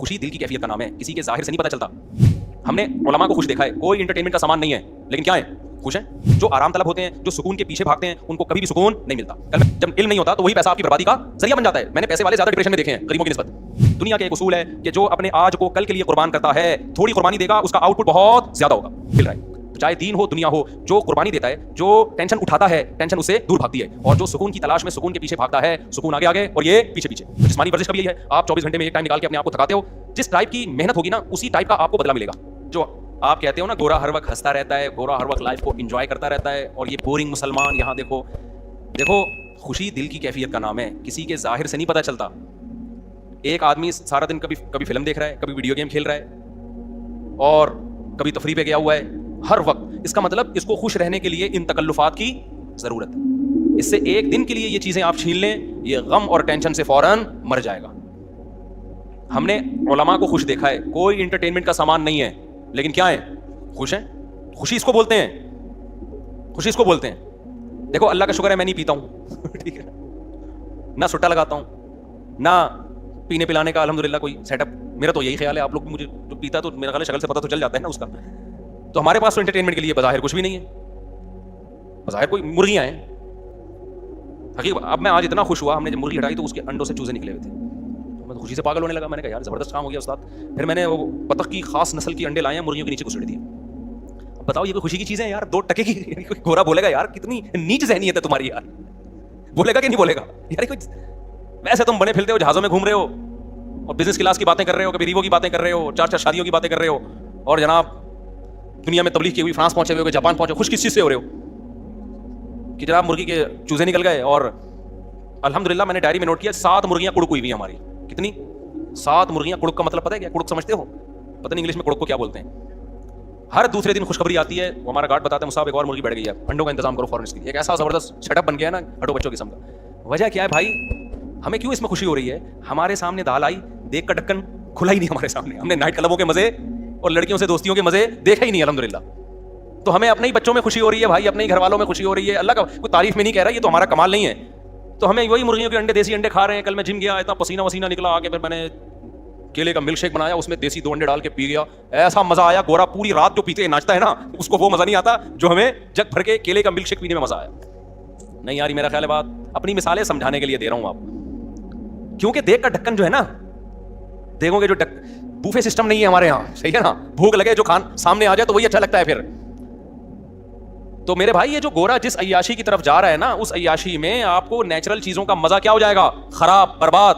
خوشی دل کی کیفیت کا نام ہے, کسی کے ظاہر سے نہیں پتہ چلتا. ہم نے علماء کو خوش دیکھا ہے, کوئی انٹرٹینمنٹ کا سامان نہیں ہے, لیکن کیا ہے, خوش ہیں. جو آرام طلب ہوتے ہیں, جو سکون کے پیچھے بھاگتے ہیں, ان کو کبھی بھی سکون نہیں ملتا. کل میں جب علم نہیں ہوتا تو وہی پیسہ آپ کی بربادی کا ذریعہ بن جاتا ہے. میں نے پیسے والے زیادہ ڈپریشن میں دیکھے ہیں غریبوں کی نسبت. دنیا کا ایک اصول ہے کہ جو اپنے آج کو کل کے لیے قربان کرتا ہے, تھوڑی قربانی دے گا, اس کا آؤٹ پٹ بہت زیادہ ہوگا. مل رہا ہے. چاہے دین ہو دنیا ہو, جو قربانی دیتا ہے, جو ٹینشن اٹھاتا ہے, ٹینشن اس سے دور بھاگتی ہے, اور جو سکون کی تلاش میں سکون کے پیچھے بھاگتا ہے, سکون آگے آگے اور یہ پیچھے پیچھے. جسمانی ورزش کا بھی یہی ہے, آپ 24 گھنٹے میں ایک ٹائم نکال کے اپنے آپ کو تھکاتے ہو, جس ٹائپ کی محنت ہوگی نا اسی ٹائپ کا آپ کو بدلہ ملے گا. جو آپ کہتے ہو نا گورا ہر وقت ہنستا رہتا ہے, گورا ہر وقت لائف کو انجوائے کرتا رہتا ہے, اور یہ بورنگ مسلمان, یہاں دیکھو خوشی دل کی کیفیت کا نام ہے, کسی کے ظاہر سے نہیں پتہ چلتا. ایک آدمی سارا دن کبھی فلم دیکھ رہا ہے, کبھی ویڈیو گیم کھیل رہا ہے, اور کبھی تفریح پہ گیا ہوا ہے ہر وقت. اس کا مطلب اس کو خوش رہنے کے لیے ان تکلفات کی ضرورت ہے. اس سے ایک دن کے لیے یہ چیزیں آپ چھین لیں, یہ غم اور ٹینشن سے فوراً مر جائے گا. ہم نے علماء کو خوش دیکھا ہے, کوئی انٹرٹینمنٹ کا سامان نہیں ہے, لیکن کیا ہے, خوش ہیں. خوشی اس کو بولتے ہیں, خوشی اس کو بولتے ہیں. دیکھو اللہ کا شکر ہے میں نہیں پیتا ہوں, ٹھیک ہے, نہ سٹا لگاتا ہوں, نہ پینے پلانے کا الحمدللہ کوئی سیٹ اپ. میرا تو یہی خیال ہے, آپ لوگ مجھے جو پیتا تو میرا خیال ہے شکل سے پتہ تو چل جاتا ہے نا اس کا. تو ہمارے پاس تو انٹرٹینمنٹ کے لیے بظاہر کچھ بھی نہیں ہے, بظاہر کوئی مرغیاں ہیں. حقیقت اب میں آج اتنا خوش ہوا, ہم نے جب مرغی ہٹائی تو اس کے انڈوں سے چوزے نکلے ہوئے تھے. میں تو خوشی سے پاگل ہونے لگا. میں نے کہا یار زبردست کام ہو گیا استاد. پھر میں نے وہ بطخ کی خاص نسل کی انڈے لائے ہیں, مرغیوں کے نیچے گھسیٹ دیے. اب بتاؤ یہ کوئی خوشی کی چیزیں ہیں یار؟ 2 ٹکے کی کوئی گورا بولے گا یار کتنی نیچ ذہنیت ہے تمہاری یار, بولے گا کہ نہیں بولے گا یار؟ کوئی ویسے تم بنے پھرتے ہو, جہازوں میں گھوم رہے ہو, اور بزنس کلاس کی باتیں کر رہے ہو, کبھی ریوو کی باتیں کر رہے ہو, 4 شادیوں کی باتیں کر رہے ہو, اور جناب دنیا میں تبلیغ کی ہوئی, فرانس پہنچے ہوئے, جاپان پہنچے, خوش کس چیز سے ہو رہے ہو کہ جناب مرغی کے چوزے نکل گئے. اور الحمدللہ میں نے ڈائری میں نوٹ کیا 7 مرغیاں کڑک ہوئی ہوئی ہماری. کتنی؟ 7 مرغیاں. کڑک کا مطلب پتہ ہے کیا؟ کڑک سمجھتے ہو؟ پتہ نہیں انگلش میں کڑک کو کیا بولتے ہیں. ہر دوسرے دن خوشخبری آتی ہے, وہ ہمارا گارڈ بتاتا ہے مصعب ایک اور مرغی بڑھ گئی ہے, انڈوں کا انتظام کرو فوراً اس کے لیے. ایک ایسا زبردست سیٹ اپ بن گیا ہے نا ہٹو بچوں قسم کا. وجہ کیا ہے بھائی؟ ہمیں کیوں اس میں خوشی ہو رہی ہے؟ ہمارے سامنے دال آئی, دیکھ کا ڈھکن کھلا ہی نہیں ہمارے سامنے. ہم نے نائٹ کلبوں کے مزے اور لڑکیوں سے دوستیوں کے مزے دیکھا ہی نہیں الحمدللہ. تو ہمیں اپنے ہی بچوں میں خوشی ہو رہی ہے بھائی, اپنے ہی گھر والوں میں خوشی ہو رہی ہے. اللہ کا کوئی تعریف میں نہیں کہہ رہا, یہ تو ہمارا کمال نہیں ہے. تو ہمیں وہی مرغیوں کے انڈے, دیسی انڈے کھا رہے ہیں. کل میں جم گیا, اتنا پسینہ وسینہ نکلا, آ کے پھر میں نے کیلے کا ملک شیک بنایا, اس میں دیسی 2 انڈے ڈال کے پی گیا. ایسا مزہ آیا, گورا پوری رات جو پیتے ناچتا ہے نا, اس کو وہ مزہ نہیں آتا جو ہمیں جگ بھر کے کیلے کا ملک شیک پینے میں مزہ آیا. نہیں یار میرا خیال ہے بات اپنی مثالیں سمجھانے کے لیے دے رہا ہوں آپ, کیونکہ دیکھ کا ڈھکن جو ہے نا, دیکھو گے جو بوفے سسٹم نہیں ہے ہمارے یہاں, صحیح ہے نا, بھوک لگے جو کھان سامنے آ جائے تو وہی اچھا لگتا ہے پھر. تو میرے بھائی یہ جو گورا جس عیاشی کی طرف جا رہا ہے نا, اس عیاشی میں آپ کو نیچرل چیزوں کا مزہ کیا ہو جائے گا؟ خراب, برباد.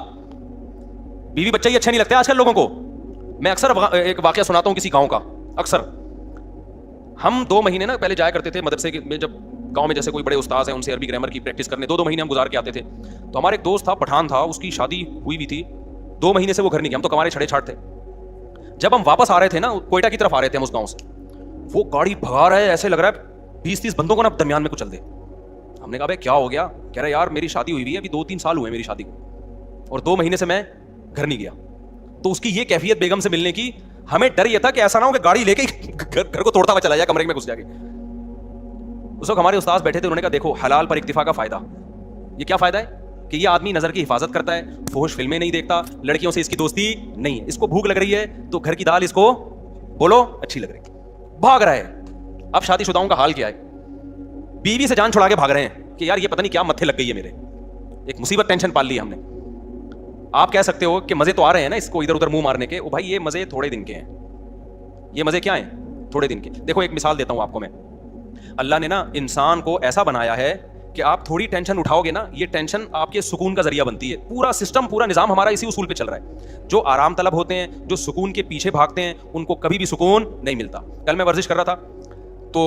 بیوی بچہ ہی اچھا نہیں لگتا آج کل لوگوں کو. میں اکثر ایک واقعہ سناتا ہوں کسی گاؤں کا. اکثر ہم 2 مہینے نا پہلے جایا کرتے تھے مدرسے میں, جب گاؤں میں جیسے کوئی بڑے استاذ ہیں ان سے عربی گرامر کی پریکٹس کرنے 2 مہینے ہم گزار کے آتے تھے. تو ہمارے ایک دوست تھا, پٹھان تھا, اس کی شادی ہوئی بھی تھی, 2 مہینے سے وہ گھر نہیں گیا. ہم تو کمارے چھڑے چھاٹ تھے. جب ہم واپس آ رہے تھے نا, کوئٹہ کی طرف آ رہے تھے ہم اس گاؤں سے, وہ گاڑی بھگا رہا ہے, ایسے لگ رہا ہے 20-30 بندوں کو نا درمیان میں کچل دے. ہم نے کہا بھائی کیا ہو گیا؟ کہہ رہا یار میری شادی ہوئی ہے, ابھی 2-3 سال ہوئے میری شادی کو, اور 2 مہینے سے میں گھر نہیں گیا. تو اس کی یہ کیفیت بیگم سے ملنے کی, ہمیں ڈر یہ تھا کہ ایسا نہ ہو کہ گاڑی لے کے گھر کو توڑتا ہوا چلا جائے, کمرے میں گھس جائے. اس وقت ہمارے استاد بیٹھے تھے, انہوں نے کہا دیکھو حلال پر اکتفا کا فائدہ. یہ کیا فائدہ ہے؟ کہ یہ آدمی نظر کی حفاظت کرتا ہے, فحش فلمیں نہیں دیکھتا, لڑکیوں سے اس کی دوستی نہیں ہے. اس کو بھوک لگ رہی ہے تو گھر کی دال اس کو بولو اچھی لگ رہی, بھاگ رہا ہے. اب شادی شداؤں کا حال کیا ہے؟ بیوی سے جان چھڑا کے بھاگ رہے ہیں کہ یار یہ پتہ نہیں کیا متھے لگ گئی ہے میرے, ایک مصیبت ٹینشن پال لی ہم نے. آپ کہہ سکتے ہو کہ مزے تو آ رہے ہیں نا اس کو ادھر ادھر منہ مارنے کے. او بھائی یہ مزے تھوڑے دن کے ہیں. یہ مزے کیا ہیں؟ تھوڑے دن کے. دیکھو ایک مثال دیتا ہوں آپ کو میں. اللہ نے نا انسان کو ایسا بنایا ہے کہ آپ تھوڑی ٹینشن اٹھاؤ گے نا, یہ ٹینشن آپ کے سکون کا ذریعہ بنتی ہے. پورا سسٹم, پورا نظام ہمارا اسی اصول پہ چل رہا ہے. جو آرام طلب ہوتے ہیں, جو سکون کے پیچھے بھاگتے ہیں, ان کو کبھی بھی سکون نہیں ملتا. کل میں ورزش کر رہا تھا, تو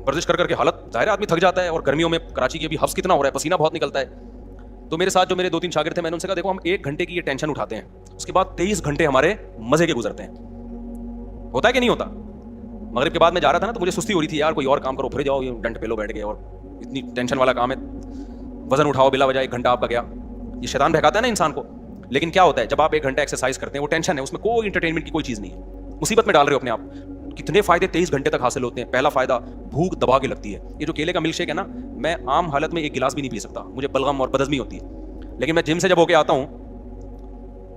ورزش کر کے حالت ظاہر آدمی تھک جاتا ہے, اور گرمیوں میں کراچی کے بھی حفظ کتنا ہو رہا ہے, پسینہ بہت نکلتا ہے. تو میرے ساتھ جو میرے 2-3 شاگرد تھے, میں نے ان سے کہا دیکھو ہم 1 گھنٹے کی یہ ٹینشن اٹھاتے ہیں, اس کے بعد 23 گھنٹے ہمارے مزے کے گزرتے ہیں. ہوتا ہے کہ نہیں ہوتا؟ مغرب کے بعد میں جا رہا تھا نا, تو مجھے سستی ہو رہی تھی, یار کوئی اور کام کرو, پھر جاؤ, یہ ڈنڈ پہ لو بیٹھ گئے, اور اتنی ٹینشن والا کام ہے, وزن اٹھاؤ بلا وجہ 1 گھنٹہ آپ کا گیا. یہ شیطان بہکاتا ہے نا انسان کو. لیکن کیا ہوتا ہے جب آپ 1 گھنٹہ ایکسرسائز کرتے ہیں, وہ ٹینشن ہے, اس میں کوئی انٹرٹینمنٹ کی کوئی چیز نہیں ہے, مصیبت میں ڈال رہے ہو اپنے آپ. کتنے فائدے 23 گھنٹے تک حاصل ہوتے ہیں. پہلا فائدہ, بھوک دبا کے لگتی ہے. یہ جو کیلے کا ملک شیک ہے نا, میں عام حالت میں 1 گلاس بھی نہیں پی سکتا, مجھے بلغم اور بدہضمی ہوتی ہے. لیکن میں جم سے جب ہو کے آتا ہوں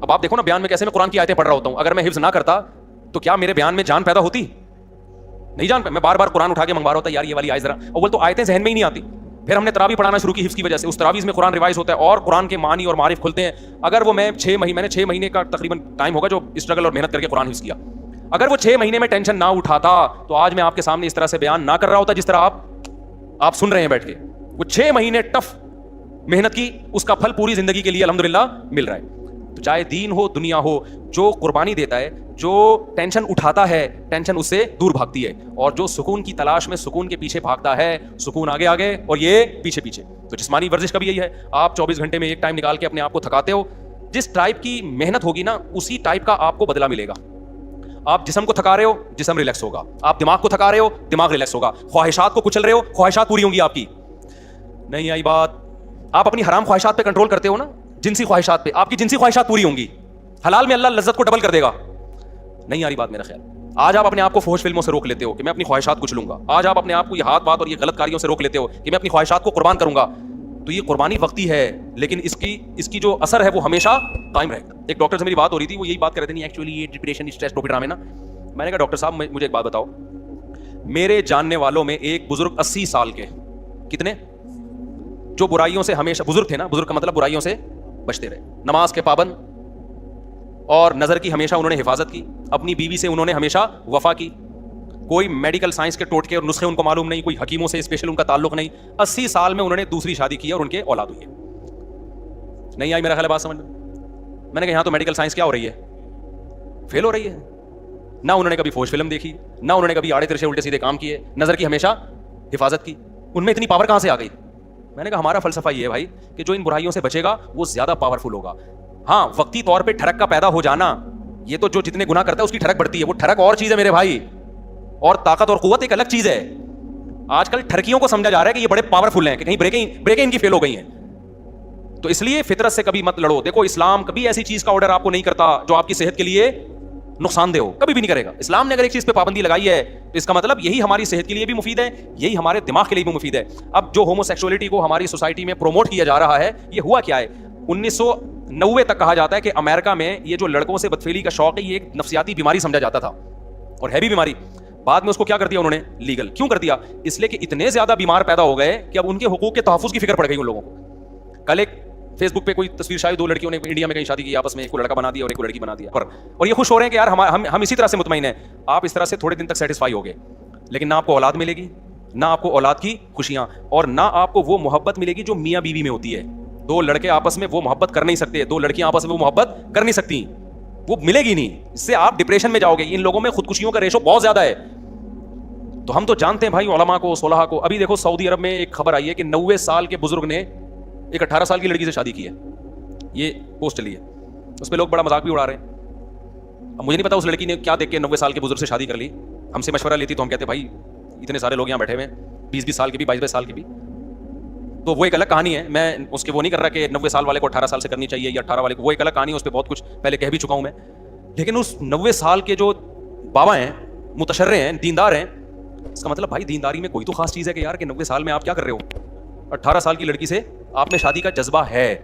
اب آپ دیکھو نا بیان میں کیسے میں قرآن کی آیتیں پڑھ رہا ہوتا ہوں, اگر میں حفظ نہ کرتا تو کیا میرے بیان میں جان پیدا ہوتی؟ نہیں جان. میں بار بار قرآن اٹھا کے منگوا رہا ہوتا یار یہ والی آیت ذرا, اول تو آیتیں ذہن میں ہی نہیں آتی. پھر ہم نے تراویح پڑھانا شروع کی حفظ کی وجہ سے, اس تراویح میں قرآن ریوائز ہوتا ہے اور قرآن کے معنی اور معارف کھلتے ہیں. اگر وہ میں نے 6 مہینے کا تقریباً ٹائم ہوگا جو اسٹرگل اور محنت کر کے قرآن حفظ کیا, اگر وہ 6 مہینے میں ٹینشن نہ اٹھاتا تو آج میں آپ کے سامنے اس طرح سے بیان نہ کر رہا ہوتا جس طرح آپ سن رہے ہیں بیٹھ کے. وہ 6 مہینے ٹف محنت کی, اس کا پھل پوری زندگی کے لیے الحمدللہ مل رہا ہے. تو چاہے دین ہو دنیا ہو, جو قربانی دیتا ہے, جو ٹینشن اٹھاتا ہے, ٹینشن اس سے دور بھاگتی ہے, اور جو سکون کی تلاش میں سکون کے پیچھے بھاگتا ہے, سکون آگے آگے اور یہ پیچھے پیچھے. تو جسمانی ورزش کا بھی یہی ہے, آپ 24 گھنٹے میں ایک ٹائم نکال کے اپنے آپ کو تھکاتے ہو, جس ٹائپ کی محنت ہوگی نا اسی ٹائپ کا آپ کو بدلہ ملے گا. آپ جسم کو تھکا رہے ہو, جسم ریلیکس ہوگا. آپ دماغ کو تھکا رہے ہو, دماغ ریلیکس ہوگا. خواہشات کو کچل رہے ہو, خواہشات پوری ہوں گی آپ کی. نہیں آئی بات؟ آپ اپنی حرام خواہشات پہ کنٹرول کرتے ہو نا, جنسی خواہشات پہ, آپ کی جنسی خواہشات پوری ہوں گی. حلال میں اللہ لذت کو ڈبل کر دے گا. نہیں آ رہی بات میرا خیال. آج آپ اپنے آپ کو فحش فلموں سے روک لیتے ہو کہ میں اپنی خواہشات کچھ لوں گا. آج آپ اپنے آپ کو یہ ہاتھ بات اور یہ غلط کاریوں سے روک لیتے ہو کہ میں اپنی خواہشات کو قربان کروں گا. تو یہ قربانی وقتی ہے, لیکن اس کی جو اثر ہے وہ ہمیشہ قائم رہے گا. ایک ڈاکٹر سے میری بات ہو رہی تھی, وہ یہی بات کر رہے تھے, نہیں ایکچولی یہ ڈپریشن اسٹریس ٹوپی ڈرامے نا. میں نے کہا ڈاکٹر صاحب مجھے ایک بات بتاؤ, میرے جاننے والوں میں ایک بزرگ 80 سال کے, کتنے, جو برائیوں سے ہمیشہ, بزرگ تھے نا, بزرگ کا مطلب برائیوں سے بچتے رہے, نماز کے پابند, اور نظر کی ہمیشہ انہوں نے حفاظت کی, اپنی بیوی سے انہوں نے ہمیشہ وفا کی, کوئی میڈیکل سائنس کے ٹوٹکے اور نسخے ان کو معلوم نہیں, کوئی حکیموں سے اسپیشل ان کا تعلق نہیں. 80 سال میں انہوں نے دوسری شادی کی اور ان کے اولاد ہوئی ہے. نہیں آئی میرا خیال بات سمجھ میں؟ میں نے کہا یہاں تو میڈیکل سائنس کیا ہو رہی ہے, فیل ہو رہی ہے. نہ انہوں نے کبھی فوش فلم دیکھی, نہ انہوں نے کبھی آڑے ترچے الٹے سیدھے کام کیے, نظر کی ہمیشہ حفاظت کی. ان میں اتنی پاور کہاں سے آ گئی؟ میں نے کہا ہمارا فلسفہ یہ ہے بھائی کہ جو ان برائیوں سے بچے گا وہ زیادہ پاورفل ہوگا. ہاں وقتی طور پہ ٹھڑک کا پیدا ہو جانا, یہ تو جو جتنے گناہ کرتا ہے اس کی ٹھڑک بڑھتی ہے, وہ ٹھڑک اور چیز ہے میرے بھائی, اور طاقت اور قوت ایک الگ چیز ہے. آج کل ٹھڑکیوں کو سمجھا جا رہا ہے کہ یہ بڑے پاورفل ہیں, کہ کہیں بریکیں ان کی فیل ہو گئی ہیں. تو اس لیے فطرت سے کبھی مت لڑو. دیکھو اسلام کبھی ایسی چیز کا آرڈر آپ کو نہیں کرتا جو آپ کی صحت کے لیے نقصان دہ ہو, کبھی بھی نہیں کرے گا. اسلام نے اگر ایک چیز پہ پابندی لگائی ہے تو اس کا مطلب یہی ہماری صحت کے لیے بھی مفید ہے, یہی ہمارے دماغ کے لیے بھی مفید ہے. اب جو ہومو سیکسولیٹی کو ہماری سوسائٹی میں پروموٹ کیا جا رہا ہے, یہ ہوا کیا ہے, 1990 تک کہا جاتا ہے کہ امریکہ میں یہ جو لڑکوں سے بدفعلی کا شوق ہے یہ ایک نفسیاتی بیماری سمجھا جاتا تھا, اور ہے بھی بیماری. بعد میں اس کو کیا کر دیا انہوں نے, لیگل. کیوں کر دیا؟ اس لیے کہ اتنے زیادہ بیمار پیدا ہو گئے کہ اب ان کے حقوق کے تحفظ کی فکر پڑ گئی ان لوگوں کو. کل ایک فیس بک پہ کوئی تصویر شاید 2 لڑکیوں نے انڈیا میں کہیں شادی کی آپس میں, ایک کو لڑکا بنا دیا اور ایک کو لڑکی بنا دیا, اور یہ خوش ہو رہے ہیں کہ یار ہم اسی طرح سے مطمئن ہیں. آپ اس طرح سے تھوڑے دن تک سیٹسفائی ہو گئے, لیکن نہ آپ کو اولاد ملے گی, نہ آپ کو اولاد کی خوشیاں, اور نہ آپ کو وہ محبت ملے گی جو میاں بیوی میں ہوتی ہے. 2 لڑکے آپس میں وہ محبت کر نہیں سکتے, 2 لڑکیاں آپس میں وہ محبت کر نہیں سکتی, وہ ملے گی نہیں. اس سے آپ ڈپریشن میں جاؤ گے. ان لوگوں میں خودکشیوں کا ریشو بہت زیادہ ہے. تو ہم تو جانتے ہیں بھائی علماء کو, صلحاء کو. ابھی دیکھو سعودی عرب میں ایک خبر آئی ہے کہ 90 سال کے بزرگ نے ایک 18 سال کی لڑکی سے شادی کی ہے. یہ پوسٹ چلی ہے, اس پہ لوگ بڑا مذاق بھی اڑا رہے ہیں. اب مجھے نہیں پتا اس لڑکی نے کیا دیکھ کے 90 سال کے بزرگ سے شادی کر لی. ہم سے مشورہ لیتی تو ہم کہتے بھائی اتنے سارے لوگ یہاں بیٹھے ہوئے ہیں, 20 سال کے بھی, 22 سال کے بھی, تو وہ ایک الگ کہانی ہے. میں اس کے وہ نہیں کر رہا کہ 90 سال والے کو 18 سال سے کرنی چاہیے یا 18 والے کو, وہ ایک الگ کہانی ہے, اس پہ بہت کچھ پہلے کہہ بھی چکا ہوں میں. لیکن اس 90 سال کے جو بابا ہیں, متشرع ہیں, دیندار ہیں, اس کا مطلب بھائی دینداری میں کوئی تو خاص چیز ہے کہ یار کہ 90 سال میں آپ کیا کر رہے ہو. 18 سال کی لڑکی سے آپ میں شادی کا جذبہ ہے,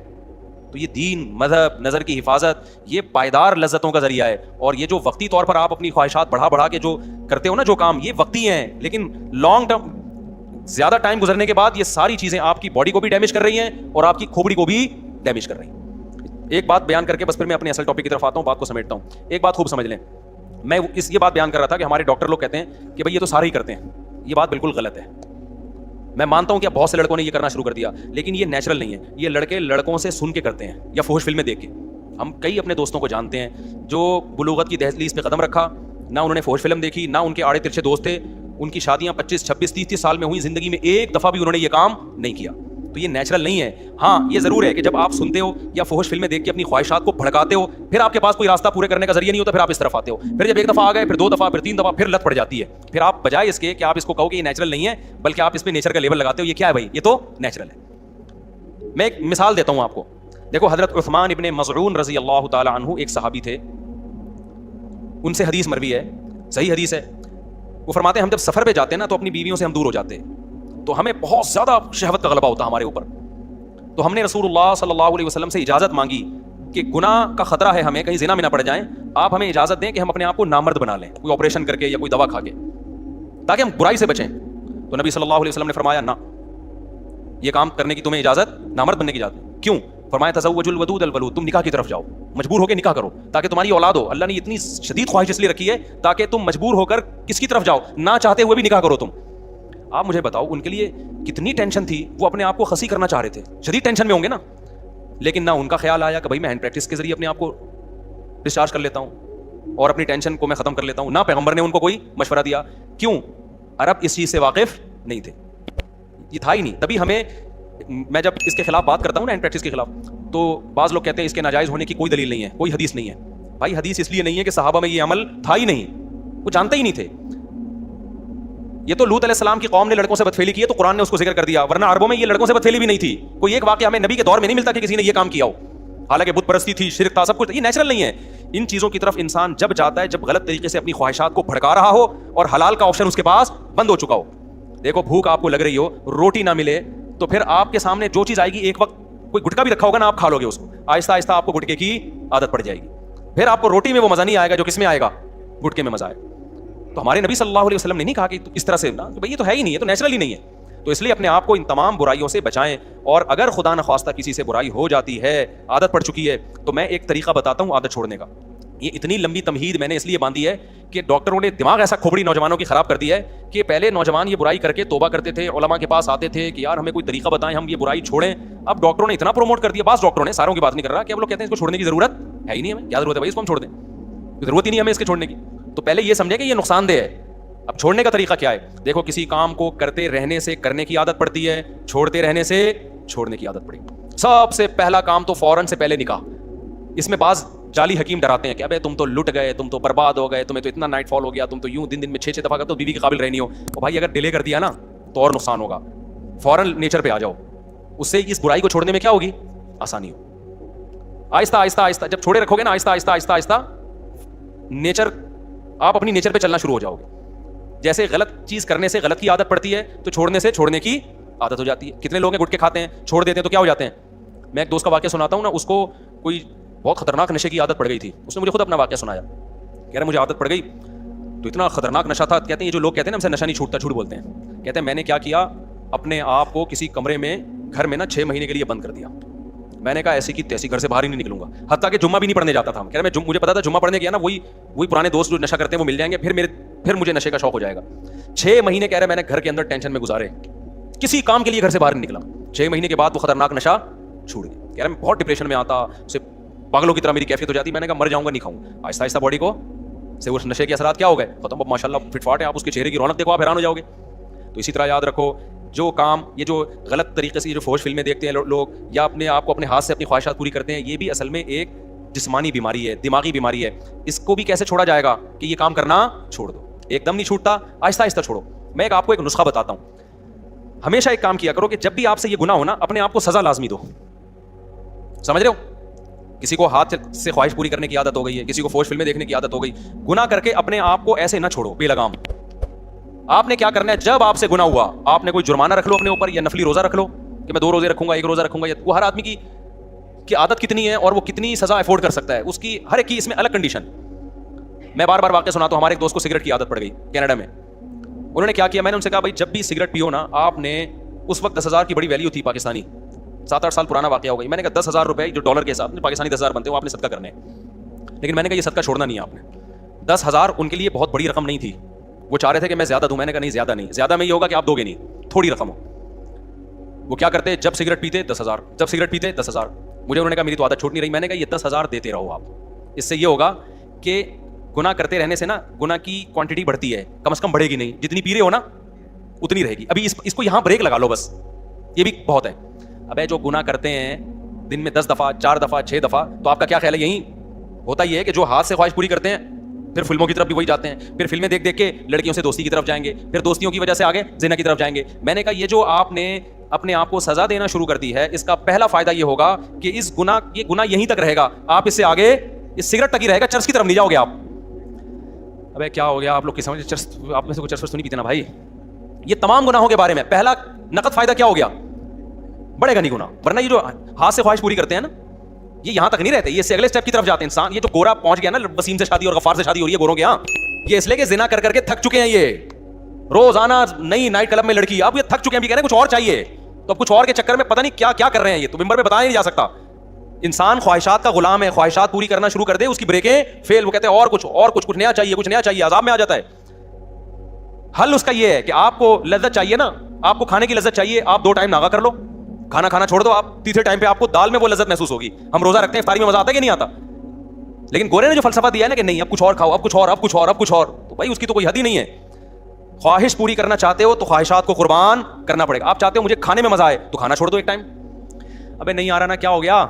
تو یہ دین, مذہب, نظر کی حفاظت, یہ پائیدار لذتوں کا ذریعہ ہے. اور یہ جو وقتی طور پر آپ اپنی خواہشات بڑھا کے جو کرتے ہو نا جو کام, یہ وقتی ہیں, لیکن لانگ ٹرم زیادہ ٹائم گزرنے کے بعد یہ ساری چیزیں آپ کی باڈی کو بھی ڈیمیج کر رہی ہیں اور آپ کی کھوپڑی کو بھی ڈیمیج کر رہی ہیں. ایک بات بیان کر کے بس پھر میں اپنے اصل ٹاپک کی طرف آتا ہوں, بات کو سمیٹتا ہوں. ایک بات خوب سمجھ لیں, میں یہ بات بیان کر رہا تھا کہ ہمارے ڈاکٹر لوگ کہتے ہیں کہ بھائی یہ تو سارے ہی کرتے ہیں. یہ بات بالکل غلط ہے. میں مانتا ہوں کہ بہت سے لڑکوں نے یہ کرنا شروع کر دیا, لیکن یہ نیچرل نہیں ہے. یہ لڑکے لڑکوں سے سن کے کرتے ہیں یا فحش فلمیں دیکھ کے. ہم کئی اپنے دوستوں کو جانتے ہیں جو بلوغت کی دہلیز پہ قدم رکھا, نہ انہوں نے فحش فلم دیکھی, نہ ان کے آڑے ترچھے دوست تھے, ان کی شادیاں 25, 26, 30 سال میں ہوئی, زندگی میں ایک دفعہ بھی انہوں نے یہ کام نہیں کیا. تو یہ نیچرل نہیں ہے. ہاں یہ ضرور ہے کہ جب آپ سنتے ہو یا فحش فلمیں دیکھ کے اپنی خواہشات کو بھڑکاتے ہو, پھر آپ کے پاس کوئی راستہ پورے کرنے کا ذریعہ نہیں ہوتا, پھر آپ اس طرف آتے ہو. پھر جب ایک دفعہ آ گئے, پھر 2 دفعہ, پھر 3 دفعہ, پھر لت پڑ جاتی ہے. پھر آپ بجائے اس کے کہ آپ اس کو کہو کہ یہ نیچرل نہیں ہے, بلکہ آپ اس پہ نیچر کا لیبل لگاتے ہو. یہ کیا ہے بھائی, یہ تو نیچرل ہے. میں ایک مثال دیتا ہوں آپ کو. دیکھو حضرت عثمان ابن مظعون رضی اللہ تعالی عنہ ایک صحابی تھے, ان سے حدیث مروی ہے, صحیح حدیث ہے. وہ فرماتے ہیں ہم جب سفر پہ جاتے ہیں نا تو اپنی بیویوں سے ہم دور ہو جاتے ہیں, تو ہمیں بہت زیادہ شہوت کا غلبہ ہوتا ہے ہمارے اوپر. تو ہم نے رسول اللہ صلی اللہ علیہ وسلم سے اجازت مانگی کہ گناہ کا خطرہ ہے ہمیں کہیں زنا میں نہ پڑ جائیں, آپ ہمیں اجازت دیں کہ ہم اپنے آپ کو نامرد بنا لیں, کوئی آپریشن کر کے یا کوئی دوا کھا کے, تاکہ ہم برائی سے بچیں. تو نبی صلی اللہ علیہ وسلم نے فرمایا نہ, یہ کام کرنے کی تمہیں اجازت, نامرد بننے کی اجازت. کیوں؟ فرمایا تزوج الودود الولود, تم نکاح کی طرف جاؤ, مجبور ہو کے نکاح کرو تاکہ تمہاری اولاد ہو. اللہ نے اتنی شدید خواہش اس لیے رکھی ہے تاکہ تم مجبور ہو کر کس کی طرف جاؤ, نہ چاہتے ہوئے بھی نکاح کرو تم. آپ مجھے بتاؤ ان کے لیے کتنی ٹینشن تھی, وہ اپنے آپ کو خسی کرنا چاہ رہے تھے, شدید ٹینشن میں ہوں گے نا, لیکن نہ ان کا خیال آیا کہ بھائی میں ہینڈ پریکٹس کے ذریعے اپنے آپ کو ڈسچارج کر لیتا ہوں اور اپنی ٹینشن کو میں ختم کر لیتا ہوں. نہ پیغمبر نے ان کو کوئی مشورہ دیا. کیوں؟ عرب اس چیز سے واقف نہیں تھے, یہ تھا ہی نہیں. تبھی ہمیں, میں جب اس کے خلاف بات کرتا ہوں نا, ہینڈ پریکٹس کے خلاف, تو بعض لوگ کہتے ہیں اس کے ناجائز ہونے کی کوئی دلیل نہیں ہے, کوئی حدیث نہیں ہے. بھائی حدیث اس لیے نہیں ہے کہ صحابہ میں یہ عمل تھا ہی نہیں, وہ جانتے ہی نہیں تھے. یہ تو لوط علیہ السلام کی قوم نے لڑکوں سے بدفعلی کی ہے تو قرآن نے اس کو ذکر کر دیا, ورنہ عربوں میں یہ لڑکوں سے بدفعلی بھی نہیں تھی. کوئی ایک واقعہ ہمیں نبی کے دور میں نہیں ملتا کہ کسی نے یہ کام کیا ہو, حالانکہ بت پرستی تھی, شرک تھا, سب کچھ. یہ نیچرل نہیں ہے. ان چیزوں کی طرف انسان جب جاتا ہے جب غلط طریقے سے اپنی خواہشات کو بھڑکا رہا ہو اور حلال کا آپشن اس کے پاس بند ہو چکا ہو. دیکھو بھوک آپ کو لگ رہی ہو, روٹی نہ ملے تو پھر آپ کے سامنے جو چیز آئے گی, ایک وقت کوئی گٹکا بھی رکھا ہوگا نا, آپ کھا لو گے اس کو, آہستہ آہستہ آپ کو گٹکے کی عادت پڑ جائے گی. پھر آپ کو روٹی میں وہ مزہ نہیں آئے گا جو کس میں آئے گا, گٹکے میں مزہ آئے. تو ہمارے نبی صلی اللہ علیہ وسلم نے نہیں کہا کہ اس طرح سے نا, بھائی یہ تو ہے ہی نہیں, یہ تو نیچرل ہی نہیں ہے. تو اس لیے اپنے آپ کو ان تمام برائیوں سے بچائیں, اور اگر خدا نخواستہ کسی سے برائی ہو جاتی ہے, عادت پڑ چکی ہے, تو میں ایک طریقہ بتاتا ہوں عادت چھوڑنے کا. یہ اتنی لمبی تمہید میں نے اس لیے باندھی ہے کہ ڈاکٹروں نے دماغ ایسا کھوپڑی نوجوانوں کی خراب کر دیا ہے کہ پہلے نوجوان یہ برائی کر کے توبہ کرتے تھے, علماء کے پاس آتے تھے کہ یار ہمیں کوئی طریقہ بتائیں ہم یہ برائی چھوڑیں. اب ڈاکٹروں نے اتنا پروموٹ کر دیا, بعض ڈاکٹروں نے, ساروں کی بات نہیں کر رہا, کہ اب لوگ کہتے ہیں اس کو چھوڑنے کی ضرورت ہے ہی نہیں, ہمیں کیا ضرورت ہے بھائی اس کو ہم چھوڑ دیں, ضرورت ہی نہیں ہمیں اس کے چھوڑنے کی. تو پہلے یہ سمجھے کہ یہ نقصان دہ ہے. اب چھوڑنے کا طریقہ کیا ہے؟ دیکھو کسی کام کو کرتے رہنے سے کرنے کی عادت پڑتی ہے, چھوڑتے رہنے سے چھوڑنے کی عادت پڑی. سب سے پہلا کام تو فوراً سے پہلے نکاح. اس میں بعض جعلی حکیم ڈراتے ہیں کہ ابے تم تو لٹ گئے, تم تو برباد ہو گئے, تمہیں تو اتنا نائٹ فال ہو گیا, تم تو یوں دن میں 6 دفعہ کرتے ہو, بیوی کے قابل رہنی ہو. اور بھائی اگر ڈیلے کر دیا نا تو اور نقصان ہوگا. فوراً نیچر پہ آ جاؤ, اس سے اس برائی کو چھوڑنے میں کیا ہوگی, آسانی ہو. آہستہ آہستہ آہستہ جب چھوڑے رکھو گے نا, آہستہ آہستہ آہستہ آہستہ نیچر, آپ اپنی نیچر پہ چلنا شروع ہو جاؤ گے. جیسے غلط چیز کرنے سے غلط کی عادت پڑتی ہے تو چھوڑنے سے چھوڑنے کی عادت ہو جاتی ہے. کتنے لوگ ہیں گٹکے کھاتے ہیں, چھوڑ دیتے ہیں تو کیا ہو جاتے ہیں. میں ایک دوست کا واقعہ سناتا ہوں نا, اس کو کوئی بہت خطرناک نشے کی عادت پڑ گئی تھی. اس نے مجھے خود اپنا واقعہ سنایا, کہہ رہا مجھے عادت پڑ گئی تو اتنا خطرناک نشہ تھا. کہتے ہیں یہ جو لوگ کہتے ہیں نا ہم سے نشہ نہیں چھوٹتا, جھوٹ بولتے ہیں. کہتے ہیں میں نے کیا کیا, اپنے آپ کو کسی کمرے میں گھر میں نا 6 مہینے کے لیے بند کر دیا. میں نے کہا ایسی کی تیسی, گھر سے باہر ہی نہیں نکلوں گا, حتیٰ کہ جمعہ بھی نہیں پڑھنے جاتا تھا. کہہ رہا مجھے پتا تھا جمعہ پڑھنے گیا نا وہی پرانے دوست جو نشہ کرتے ہیں وہ مل جائیں گے, پھر مجھے نشے کا شوق ہو جائے گا. 6 مہینے کہہ رہے میں نے گھر کے اندر ٹینشن میں گزارے, کسی کام کے لیے گھر سے باہر نہیں نکلا. 6 مہینے کے بعد وہ خطرناک نشہ چھوڑ گیا. کہہ رہا میں بہت ڈپریشن میں آتا, اسے پاگلوں کی طرح میری کیفیت ہو جاتی. میں نے کہا مر جاؤں گا نہیں کھاؤں. آہستہ آہستہ باڈی کو سے اس نشے کے اثرات کیا ہو گئے, ختم. اب ماشاء اللہ فٹ فاٹ ہے, آپ اس کے چہرے کی رونق دیکھو, آپ حیران ہو جاؤ گے. تو اسی طرح یاد رکھو, جو کام, یہ جو غلط طریقے سے یہ جو فوش فلمیں دیکھتے ہیں لوگ, یا اپنے آپ کو اپنے ہاتھ سے اپنی خواہشات پوری کرتے ہیں, یہ بھی اصل میں ایک جسمانی بیماری ہے, دماغی بیماری ہے. اس کو بھی کیسے چھوڑا جائے گا کہ یہ کام کرنا چھوڑ دو. ایک دم نہیں چھوٹتا, آہستہ آہستہ چھوڑو. میں آپ کو ایک نسخہ بتاتا ہوں. ہمیشہ ایک کام کیا کرو کہ جب بھی آپ سے یہ گناہ ہو نا, اپنے آپ کو سزا لازمی دو. سمجھ رہے ہو, کسی کو ہاتھ سے خواہش پوری کرنے کی عادت ہو گئی ہے, کسی کو فوش فلمیں دیکھنے کی عادت ہو گئی, گناہ کر کے اپنے آپ کو ایسے نہ چھوڑو بے لگام. آپ نے کیا کرنا ہے, جب آپ سے گناہ ہوا, آپ نے کوئی جرمانہ رکھ لو اپنے اوپر, یا نفلی روزہ رکھ لو کہ میں 2 روزے رکھوں گا, 1 روزہ رکھوں گا. وہ ہر آدمی کی عادت کتنی ہے اور وہ کتنی سزا افورڈ کر سکتا ہے, اس کی ہر ایک کی اس میں الگ کنڈیشن. میں بار بار واقعہ سناتا ہوں. ہمارے ایک دوست کو سگریٹ کی عادت پڑ گئی کینیڈا میں. انہوں نے کیا کیا, میں نے ان سے کہا بھائی جب بھی سگریٹ پیو نا, آپ نے, اس وقت 10,000 کی بڑی ویلیو تھی پاکستانی, 7-8 سال پرانا واقعہ ہو گئی. میں نے کہا 10,000 روپئے جو ڈالر کے حساب سے پاکستانی 10,000 بنتے ہیں, وہ آپ نے صدقہ کرنے ہیں. لیکن میں نے کہا یہ صدقہ چھوڑنا نہیں ہے آپ نے. 10,000 ان کے لیے بہت بڑی رقم نہیں تھی. وہ چاہ رہے تھے کہ میں زیادہ دوں. میں نے کہا نہیں, زیادہ نہیں, زیادہ میں یہ ہوگا کہ آپ دو گے نہیں, تھوڑی رقم ہو. وہ کیا کرتے, جب سگریٹ پیتے 10,000, جب سگریٹ پیتے 10,000. مجھے انہوں نے کہا میری تو عادت چھوٹ نہیں رہی. میں نے کہا یہ 10,000 دیتے رہو آپ. اس سے یہ ہوگا کہ گناہ کرتے رہنے سے نا گناہ کی کوانٹٹی بڑھتی ہے, کم از کم بڑھے گی نہیں. جتنی پی رہے ہو نا اتنی رہے گی. ابھی اس کو یہاں بریک لگا لو بس, یہ بھی بہت ہے. ابے جو گناہ کرتے ہیں دن میں 10 دفعہ, 4 دفعہ, 6 دفعہ, تو آپ کا کیا خیال ہے, یہی ہوتا یہ ہے کہ جو ہاتھ سے خواہش پوری کرتے ہیں پھر فلموں کی طرف بھی وہی جاتے ہیں, پھر فلمیں دیکھ دیکھ کے لڑکیوں سے دوستی کی طرف جائیں گے, پھر دوستیوں کی وجہ سے آگے زنا کی طرف جائیں گے. میں نے کہا یہ جو آپ نے اپنے آپ کو سزا دینا شروع کر دی ہے, اس کا پہلا فائدہ یہ ہوگا کہ یہ گناہ یہیں تک رہے گا, آپ اس سے آگے اس سگریٹ تک ہی رہے گا, چرس کی طرف نہیں جاؤ گے آپ. ابے کیا ہو گیا, آپ لوگ کی سمجھ, چرس آپ میں سے کوئی چرس تو نہیں پیتے نا بھائی. یہ تمام گناہوں کے بارے میں پہلا نقد فائدہ کیا ہو گیا, بڑھے گا نہیں گناہ. ورنہ یہ جو ہاتھ سے خواہش پوری کرتے ہیں نا, یہ یہاں تک نہیں رہتے, یہ اس سے اگلے اسٹیپ کی طرف جاتے ہیں. انسان یہ جو گورا پہنچ گیا نا, وسیم سے شادی اور غفار سے شادی ہو رہی ہے گوروں کے یہاں, یہ اس لیے کہ زنا کر کر کے تھک چکے ہیں, یہ روزانہ نئی نائٹ کلب میں لڑکی, اب یہ تھک چکے ہیں, بھی کہہ رہے ہیں کچھ اور چاہیے, تو اب کچھ اور کے چکر میں پتہ نہیں کیا کیا کر رہے ہیں یہ, تو ممبر پہ بتایا نہیں جا سکتا. انسان خواہشات کا غلام ہے, خواہشات پوری کرنا شروع کر دے, اس کی بریکیں فیل, وہ کہتے ہیں اور کچھ نیا چاہیے, کچھ نیا چاہیے, عذاب میں آ جاتا ہے. حل اس کا یہ ہے کہ آپ کو لذت چاہیے نا, آپ کو کھانے کی لذت چاہیے, آپ 2 ٹائم ناغا کر لو, کھانا چھوڑ دو, آپ تیسرے ٹائم پہ آپ کو دال میں وہ لذت محسوس ہوگی. ہم روزہ رکھتے ہیں, افطاری میں مزہ آتا ہے کہ نہیں آتا, لیکن گورے نے جو فلسفہ دیا ہے نا کہ نہیں اب کچھ اور کھاؤ, اب کچھ اور, تو بھائی اس کی تو کوئی حد ہی نہیں ہے. خواہش پوری کرنا چاہتے ہو تو خواہشات کو قربان کرنا پڑے گا. آپ چاہتے ہو مجھے کھانے میں مزہ آئے تو کھانا چھوڑ دو ایک ٹائم. ابے نہیں آ رہا نا, کیا ہو گیا,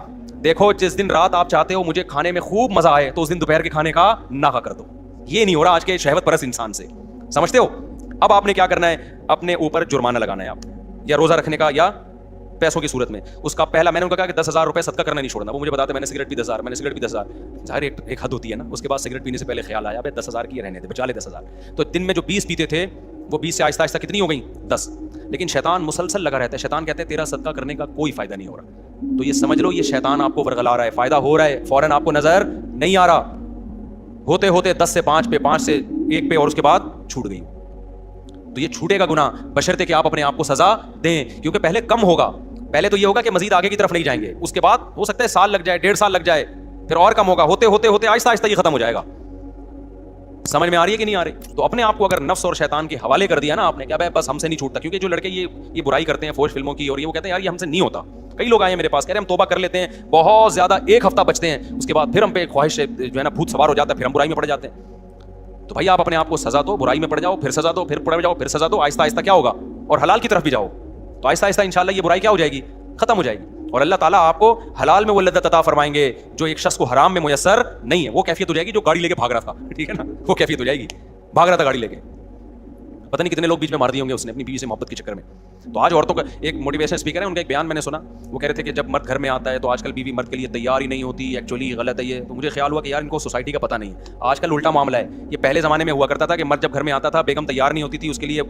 دیکھو جس دن رات آپ چاہتے ہو مجھے کھانے میں خوب مزہ آئے تو اس دن دوپہر کے کھانے کا ناغا کر دو. یہ نہیں ہو رہا آج کے شہوت پرست انسان سے, سمجھتے ہو. اب آپ نے کیا کرنا ہے, اپنے اوپر جرمانہ لگانا ہے آپ, یا روزہ رکھنے کا یا پیسوں کی صورت میں. اس کا پہلا میں نے ان کو کہا کہ 10,000 روپے صدقہ کرنا نہیں چھوڑنا. وہ مجھے بتاتے میں نے سگریٹ بھی 10,000, میں نے سگریٹ بھی 10,000. ظاہر ایک حد ہوتی ہے نا. اس کے بعد سگریٹ پینے سے پہلے خیال آیا 10,000 کی رہنے دے, بچا لے 10,000. تو دن میں جو 20 پیتے تھے وہ 20 سے آہستہ آہستہ کتنی ہو گئی, 10. لیکن شیطان مسلسل لگا رہتا ہے. شیطان کہتے ہیں تیرا صدقہ کرنے کا کوئی فائدہ نہیں ہو رہا, تو یہ سمجھ لو یہ شیطان آپ کو ورگلا رہا ہے, فائدہ ہو رہا ہے, فوراً آپ کو نظر نہیں آ رہا, ہوتے ہوتے 10 سے 5 پہ, 5 سے 1 پہ, اور اس کے بعد چھوٹ گئی. تو یہ چھوٹے گا گناہ بشرطے کہ آپ اپنے آپ کو سزا دیں, کیونکہ پہلے کم ہوگا. پہلے تو یہ ہوگا کہ مزید آگے کی طرف نہیں جائیں گے, اس کے بعد ہو سکتا ہے سال لگ جائے, 1.5 سال لگ جائے, پھر اور کم ہوگا, ہوتے ہوتے آہستہ آہستہ یہ ختم ہو جائے گا. سمجھ میں آ رہی ہے کہ نہیں آ رہی. تو اپنے آپ کو اگر نفس اور شیطان کے حوالے کر دیا نا آپ نے, کیا بس ہم سے نہیں چھوٹتا, کیونکہ جو لڑکے یہ برائی کرتے ہیں فوج فلموں کی, اور یہ وہ کہتے ہیں یار یہ ہم سے نہیں ہوتا. کئی لوگ آئے ہیں میرے پاس, کہہ رہے ہیں ہم توبہ کر لیتے ہیں, بہت زیادہ 1 ہفتہ بچتے ہیں, اس کے بعد پھر ہم پہ خواہش جو ہے نا بھوت سوار ہو جاتا ہے, پھر ہم برائی میں پڑ جاتے ہیں. تو بھائی آپ اپنے آپ کو سزا دو, برائی میں پڑ جاؤ, پھر سزا دو, پھر پڑ جاؤ, پھر سزا دو, آہستہ آہستہ کیا ہوگا, اور حلال کی طرف بھی جاؤ, تو آہستہ آہستہ انشاءاللہ یہ برائی کیا ہو جائے گی, ختم ہو جائے گی. اور اللہ تعالیٰ آپ کو حلال میں وہ لذت عطا فرمائیں گے جو ایک شخص کو حرام میں میسر نہیں ہے. وہ کیفیت ہو جائے گی جو گاڑی لے کے بھاگ رہا تھا, ٹھیک ہے نا, وہ کیفیت ہو جائے گی, بھاگ رہا تھا گاڑی لے کے, پتہ نہیں کتنے لوگ بیچ میں مار دیے ہوں گے اس نے اپنی بیوی سے محبت کے چکر میں. تو آج عورتوں کا ایک موٹیویشن اسپیکر ہے, ان کا ایک بیان میں نے سنا, وہ کہہ رہے تھے کہ جب مرد گھر میں آتا ہے تو آج کل بیوی مرد کے لیے تیار ہی نہیں ہوتی, ایکچولی غلط ہے یہ. تو مجھے خیال ہوا کہ یار ان کو سوسائٹی کا پتہ نہیں ہے, آج کل الٹا معاملہ ہے. یہ پہلے زمانے میں ہوا کرتا تھا کہ مرد جب گھر میں آتا تھا بیگم تیار نہیں ہوتی تھی, اس کے لیے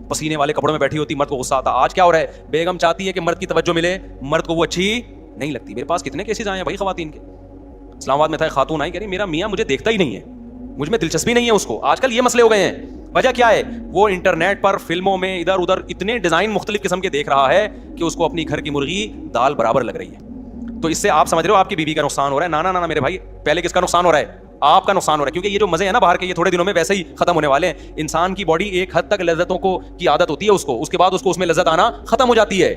پسینے والے کپڑوں میں بیٹھی ہوتی, مرد کو غصہ آتا. آج کیا ہو رہا ہے, بیگم چاہتی ہے کہ مرد کی توجہ ملے, مرد کو وہ اچھی نہیں لگتی. میرے پاس کتنے کیسز آئے ہیں بھائی خواتین کے. اسلام آباد میں تھا, خاتون آئی, کہہ رہی میرا میاں مجھے دیکھتا ہی نہیں ہے, مجھ میں دلچسپی نہیں ہے اس کو. آج کل یہ مسئلے ہو گئے ہیں. وجہ کیا ہے, وہ انٹرنیٹ پر فلموں میں ادھر ادھر اتنے ڈیزائن مختلف قسم کے دیکھ رہا ہے کہ اس کو اپنی گھر کی مرغی دال برابر لگ رہی ہے. تو اس سے آپ سمجھ رہے ہو آپ کی بیوی کا نقصان ہو رہا ہے. نا میرے بھائی, پہلے کس کا نقصان ہو رہا ہے, آپ کا نقصان ہو رہا ہے. کیونکہ یہ جو مزے ہیں نا باہر کے, یہ تھوڑے دنوں میں ویسے ہی ختم ہونے والے ہیں. انسان کی باڈی ایک حد تک لذتوں کو کی عادت ہوتی ہے اس کے بعد اس کو اس میں لذت آنا ختم ہو جاتی ہے.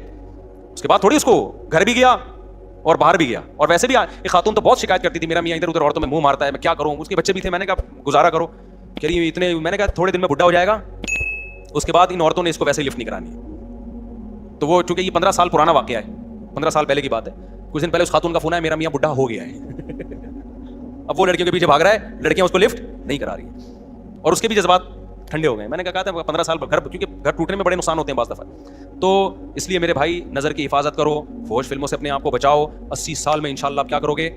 اس کے بعد تھوڑی اس کو گھر بھی گیا اور باہر بھی گیا. اور ویسے بھی ایک خاتون تو بہت شکایت کرتی تھی, میرا میاں ادھر ادھر عورتوں میں منہ مارتا ہے, میں کیا کروں. اس کے بچے بھی تھے, میں نے کہا گزارا کرو. کہہ رہی اتنے, میں نے کہا تھوڑے دن میں بڈھا ہو جائے گا, اس کے بعد ان عورتوں نے اس کو ویسے ہی لفٹ نہیں کرانی ہے. تو وہ چونکہ یہ 15 سال پرانا واقعہ ہے, 15 سال پہلے کی بات ہے. کچھ دن پہلے اس خاتون کا فون آیا, میرا میاں بڈھا ہو گیا ہے. اب وہ لڑکیوں کے پیچھے بھاگ رہا ہے, لڑکیاں اس کو لفٹ نہیں کرا رہی ہیں, اور اس کے بھی جذبات ٹھنڈے ہو گئے. میں نے کہا تھا 15 سال گھر, کیونکہ گھر ٹوٹنے میں بڑے نقصان ہوتے ہیں بعض دفعہ. تو اس لیے میرے بھائی نظر کی حفاظت کرو, فوج فلموں سے اپنے آپ کو بچاؤ. 80 سال میں انشاءاللہ آپ کیا کرو گے,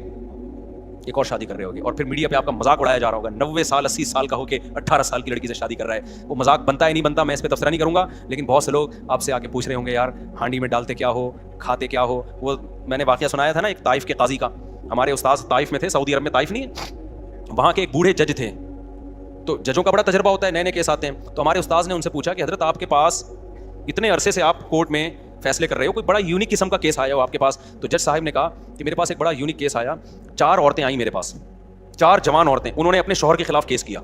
ایک اور شادی کر رہے ہوگے, اور پھر میڈیا پہ آپ کا مذاق اڑایا جا رہا ہوگا. 90 سال 80 سال کا ہو کے 18 سال کی لڑکی سے شادی کر رہا ہے. وہ مذاق بنتا ہے نہیں بنتا, میں اس پہ تبصرہ نہیں کروں گا, لیکن بہت سے لوگ آپ سے آ کے پوچھ رہے ہوں گے یار ہانڈی میں ڈالتے کیا ہو, کھاتے کیا ہو. وہ میں نے واقعہ سنایا تھا نا ایک طائف کے قاضی کا. ہمارے استاذ طائف میں تھے, سعودی عرب میں طائف نہیں ہے, وہاں کے ایک بوڑھے جج تھے. تو ججوں کا بڑا تجربہ ہوتا ہے, نئے نئے کیس آتے ہیں. تو ہمارے استاذ نے ان سے پوچھا کہ حضرت آپ کے پاس اتنے عرصے سے آپ کورٹ میں فیصلے کر رہے ہو, کوئی بڑا یونیک قسم کا کیس آیا ہو آپ کے پاس. تو جج صاحب نے کہا کہ میرے پاس ایک بڑا یونیک کیس آیا. 4 عورتیں آئیں میرے پاس, 4 جوان عورتیں, انہوں نے اپنے شوہر کے خلاف کیس کیا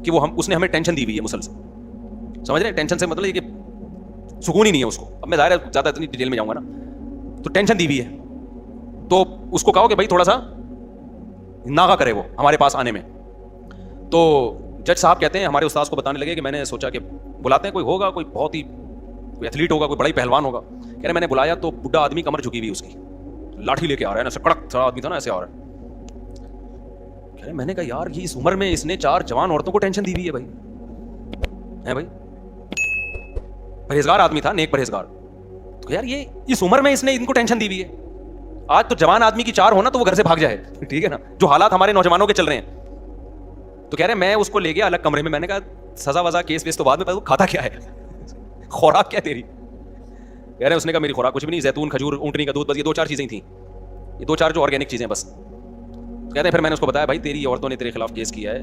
کہ وہ اس نے ہمیں ٹینشن دی ہوئی ہے مسلسل. سمجھ رہے ہیں, ٹینشن سے مطلب یہ کہ سکون ہی نہیں ہے اس کو. اب میں ظاہر ہے زیادہ اتنی ڈیٹیل میں جاؤں گا نا, تو ٹینشن دی ہوئی ہے. تو اس کو کہو کہ بھائی تھوڑا سا ناغا کرے وہ ہمارے پاس آنے میں. تو جج صاحب کہتے ہیں ہمارے استاذ کو بتانے لگے کہ میں نے سوچا کہ بلاتے ہیں, کوئی ہوگا, کوئی بہت ہی کوئی ایتھلیٹ ہوگا, کوئی بڑا ہی پہلوان ہوگا. کہہ رہے میں نے بلایا تو بڈھا آدمی کمر جھکی ہوئی اس کی, لاٹھی لے کے آ رہا ہے نا, کڑک سا آدمی تھا نا, ایسے آ رہا ہے. کہہ رہے میں نے کہا یار یہ اس عمر میں اس نے 4 جوان عورتوں کو ٹینشن دی ہوئی ہے بھائی, ہے بھائی, پرہیزگار آدمی تھا, نیک پرہیزگار. تو یار یہ اس عمر میں اس نے ان کو ٹینشن دی ہوئی ہے. آج تو جوان آدمی کی 4 ہونا تو وہ گھر سے بھاگ جائے, ٹھیک ہے نا, جو حالات ہمارے نوجوانوں کے چل رہے ہیں. تو کہہ رہے میں اس کو لے گیا الگ کمرے میں, میں نے کہا سزا وزا کیس ویس تو بعد میں, کھاتا کیا ہے, خوراک کیا تیری. کہہ رہے اس نے کہا میری خوراک کچھ بھی نہیں, زیتون کھجور اونٹنی کا دودھ, بس یہ 2-4 چیزیں تھیں. یہ 2-4 جو آرگینک چیزیں بس. کہتے ہیں پھر میں نے اس کو بتایا بھائی تیری عورتوں نے تیرے خلاف کیس کیا ہے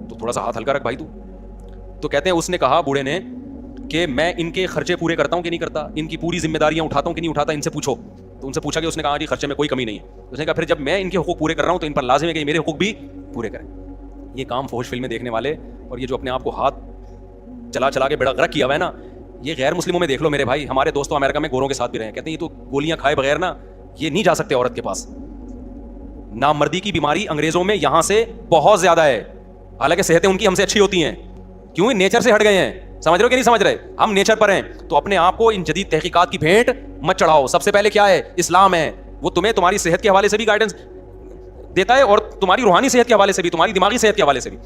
تو تھوڑا سا ہاتھ ہلکا رکھ بھائی تو کہتے ہیں اس نے کہا بوڑھے نے کہ میں ان کے خرچے پورے کرتا ہوں کہ نہیں کرتا, ان کی پوری ذمہ داریاں اٹھاتا ہوں کہ نہیں اٹھاتا, ان سے پوچھو. تو ان سے پوچھا کہ اس نے کہا جی خرچے میں کوئی کمی نہیں ہے. اس نے کہا پھر جب میں ان کے حقوق پورے کر رہا ہوں تو ان پر لازم ہے کہ میرے حقوق بھی پورے کریں. یہ کام فحش فلمیں دیکھنے والے اور یہ جو اپنے آپ کو ہاتھ چلا چلا کے بیڑا غرق کیا ہوا ہے نا, یہ غیر مسلموں میں دیکھ لو میرے بھائی. ہمارے دوستوں امریکہ میں گوروں کے ساتھ بھی رہے ہیں, کہتے ہیں یہ تو گولیاں کھائے بغیر نا یہ نہیں جا سکتے عورت کے پاس. نامردی کی بیماری انگریزوں میں یہاں سے بہت زیادہ ہے, حالانکہ صحتیں ان کی ہم سے اچھی ہوتی ہیں. کیوں نیچر سے ہٹ گئے ہیں, سمجھ رہے ہو کہ نہیں سمجھ رہے, ہم نیچر پر ہیں. تو اپنے آپ کو ان جدید تحقیقات کی بھینٹ مت چڑھاؤ. سب سے پہلے کیا ہے, اسلام ہے. وہ تمہیں تمہاری صحت کے حوالے سے بھی گائیڈنس دیتا ہے اور تمہاری روحانی صحت کے حوالے سے بھی, تمہاری دماغی صحت کے حوالے سے بھی.